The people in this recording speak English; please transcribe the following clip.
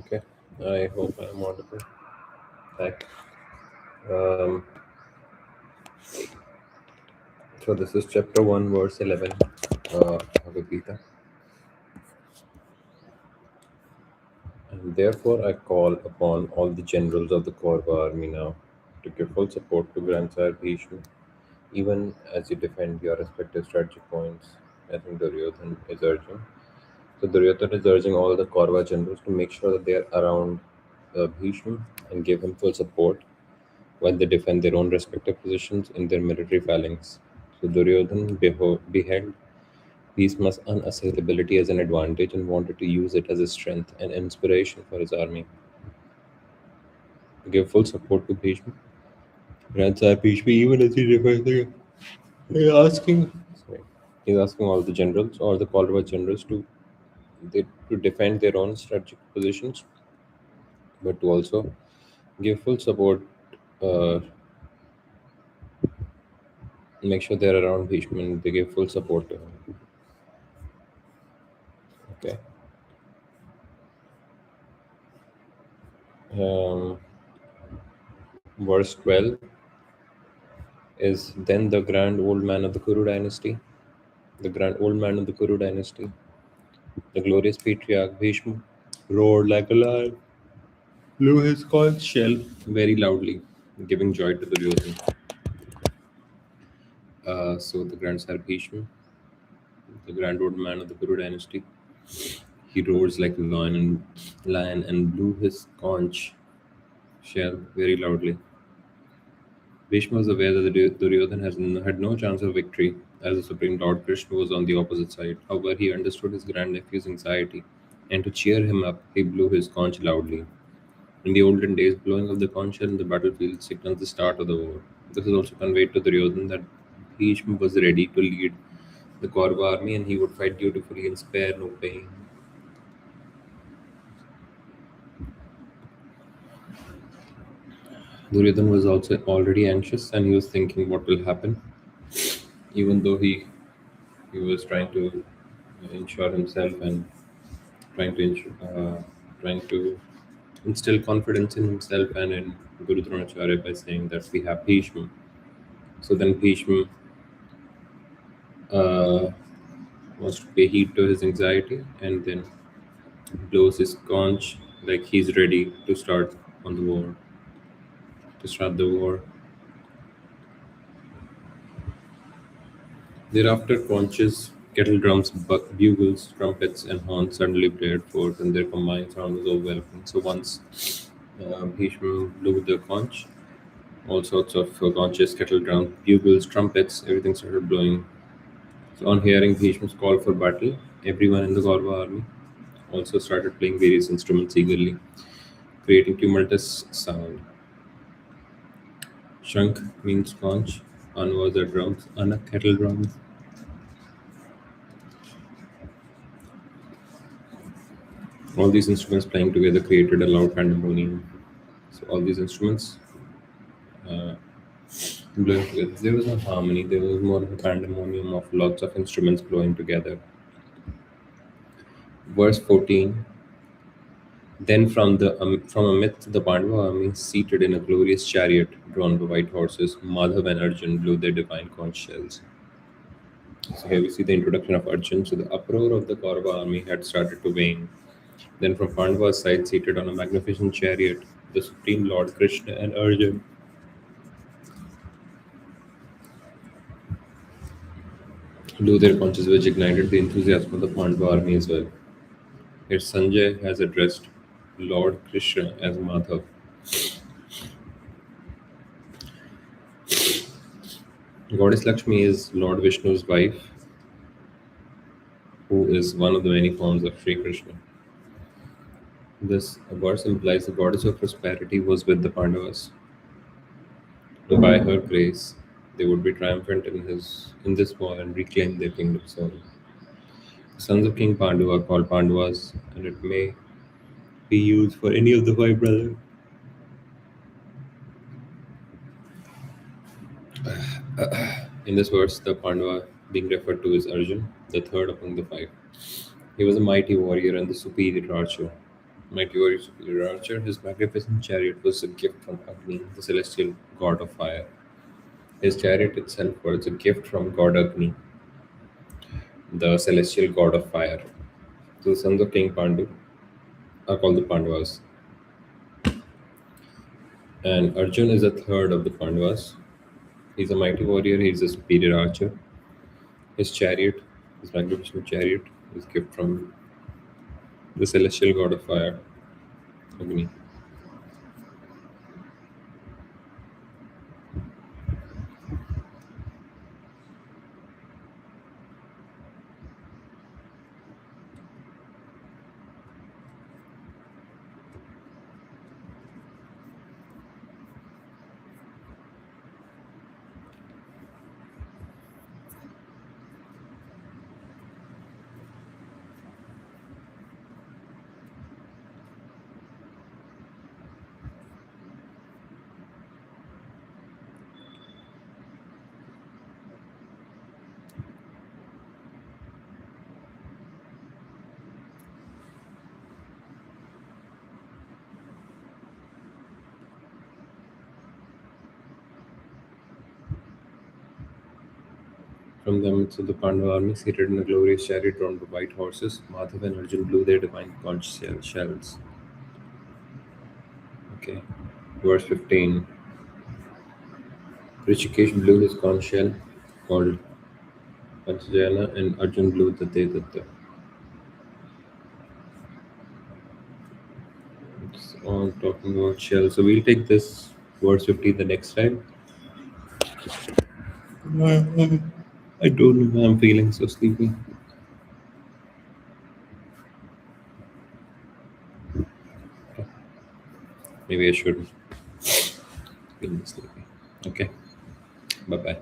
Okay, I hope I'm audible. Hi. Um, so this is chapter 1, verse 11 Bhagavad Gita. And therefore I call upon all the generals of the Kaurava army now to give full support to Grandsire Bhishma, even as you defend your respective strategic points. I think Duryodhan is urging. So Duryodhan is urging all the Kaurava generals to make sure that they are around Bhishma and give him full support while they defend their own respective positions in their military phalanx. So Duryodhan beheld Bhishma's unassailability as an advantage and wanted to use it as a strength and inspiration for his army. To give full support to Bhishma, Grandsire Bhishma, even as he defends he's asking, sorry, he's asking all the generals or the Kaurava generals to defend their own strategic positions, but to also give full support, uh, make sure they're around Bhishma and they give full support to him. Okay. Um, verse 12 is then the grand old man of the Kuru dynasty, the grand old man of the Kuru dynasty, the glorious patriarch Bhishma, roared like a lion, blew his conch shell very loudly, giving joy to the Duryodhan. So the grandsire Bhishma, the grand old man of the Kuru dynasty, he roars like a lion and blew his conch shell very loudly. Bhishma was aware that the Duryodhan had no chance of victory, as the Supreme Lord Krishna was on the opposite side. However, he understood his grandnephew's anxiety, and to cheer him up, he blew his conch loudly. In the olden days, blowing of the conch shell in the battlefield signaled the start of the war. This is also conveyed to Duryodhan that Bhishma was ready to lead the Kaurava army, and he would fight dutifully and spare no pain. Duryodhan was also already anxious, and he was thinking what will happen, even though he was trying to ensure himself and trying to instill confidence in himself and in Guru Dronacharya by saying that we have Bhishma. So then Bhishma uh, wants to pay heed to his anxiety and then blows his conch like he's ready to start on the war, to start the war. Thereafter, conches, kettle drums, bugles, trumpets, and horns suddenly blared forth, and their combined sound was overwhelming. So once Bhishma blew the conch, all sorts of conches, kettle drums, bugles, trumpets, everything started blowing. So on hearing Bhishma's call for battle, everyone in the Kaurava army also started playing various instruments eagerly, creating tumultuous sound. Shank means conch, An was the drums, Ana kettle drums. All these instruments playing together created a loud pandemonium. So all these instruments uh, blowing together. There was no harmony. There was more of a pandemonium of lots of instruments blowing together. Verse 14. Then from amidst the Pandava army, seated in a glorious chariot drawn by white horses, Madhav and Arjun blew their divine conch shells. So here we see the introduction of Arjun. So the uproar of the Kaurava army had started to wane. Then from Pandava's side, seated on a magnificent chariot, the Supreme Lord Krishna and Arjun blew their conches, which ignited the enthusiasm of the Pandava army as well. Here Sanjay has addressed Lord Krishna as Madhav. Goddess Lakshmi is Lord Vishnu's wife, who is one of the many forms of Sri Krishna. This verse implies the goddess of prosperity was with the Pandavas. By her grace, they would be triumphant in this war and reclaim their kingdom soon. The sons of King Pandu are called Pandavas, and it may be used for any of the five brothers. In this verse, the Pandava being referred to is Arjun, the third among the five. He was a mighty warrior and the superior archer. Mighty warrior superior archer, his magnificent chariot was a gift from Agni, the celestial god of fire. His chariot itself was a gift from god Agni, the celestial god of fire. So the sons of King Pandu are called the Pandavas. And Arjun is a third of the Pandavas. He's a mighty warrior, he's a superior archer. His chariot, his magnificent chariot, is a gift from the celestial god of fire, Agni. From the midst of the Pandava army, seated in a glorious chariot drawn by white horses, Madhav and Arjun blew their divine conch shells. Okay. Verse 15. Rishikesh blew his conch shell called Panchajana and Arjun blew the Dedatta. It's all talking about shell. So we'll take this verse 15 the next time. I don't know why I'm feeling so sleepy. Maybe I shouldn't feel sleepy. Okay. Bye bye.